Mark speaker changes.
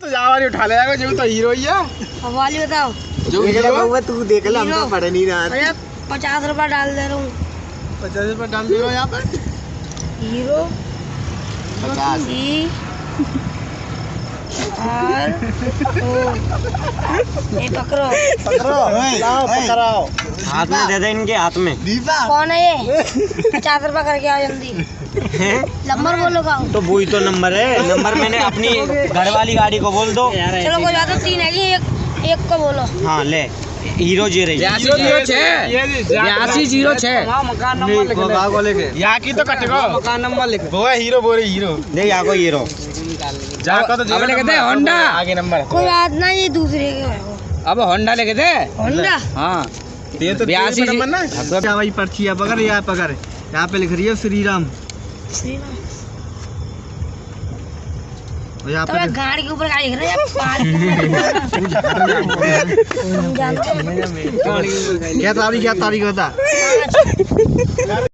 Speaker 1: तो जावारी उठा लेगा जो तो हीरो ही है।
Speaker 2: अब वाली बताओ।
Speaker 1: जो हीरो
Speaker 3: तू देख ले, हम तो पढ़े नहीं रहा।
Speaker 2: अरे 50 रुपए डाल दे रहा हूँ।
Speaker 1: 50 रुपए डाल दे रहा यहाँ पर।
Speaker 2: हीरो
Speaker 3: 50
Speaker 2: और ये पकड़ो।
Speaker 1: पकड़ाओ
Speaker 3: हाथ में दे दे, इनके हाथ में।
Speaker 2: कौन है ये? 50 रुपए करके आओ जल्दी। नंबर बोलो का।
Speaker 3: तो वही तो नंबर है। नंबर मैंने अपनी घर वाली गाड़ी को बोल दो।
Speaker 2: चलो कोई बात नहीं, 3 है कि एक को बोलो।
Speaker 3: हाँ ले, हीरो जी रही।
Speaker 1: 8206
Speaker 3: मकान नंबर लिख।
Speaker 1: यहाँ की तो कटेगा।
Speaker 3: मकान नंबर लिख।
Speaker 1: वो है हीरो, बोले हीरो।
Speaker 3: दे यहाँ को हीरो।
Speaker 1: जाको तो अब लिख दे होंडा, आगे नंबर।
Speaker 2: कोई बात नहीं, ये दूसरे के है।
Speaker 1: अब होंडा लिख दे।
Speaker 2: होंडा।
Speaker 1: हाँ ये तो 82 नंबर ना।
Speaker 3: क्या भाई पर्ची है, पकड़ यहाँ पकड़। यहाँ पे लिख रही है श्री राम। यहाँ
Speaker 2: तो
Speaker 3: पे
Speaker 2: मैं गाड़ी के ऊपर गाड़ी रहा है।
Speaker 3: क्या तारीख बता।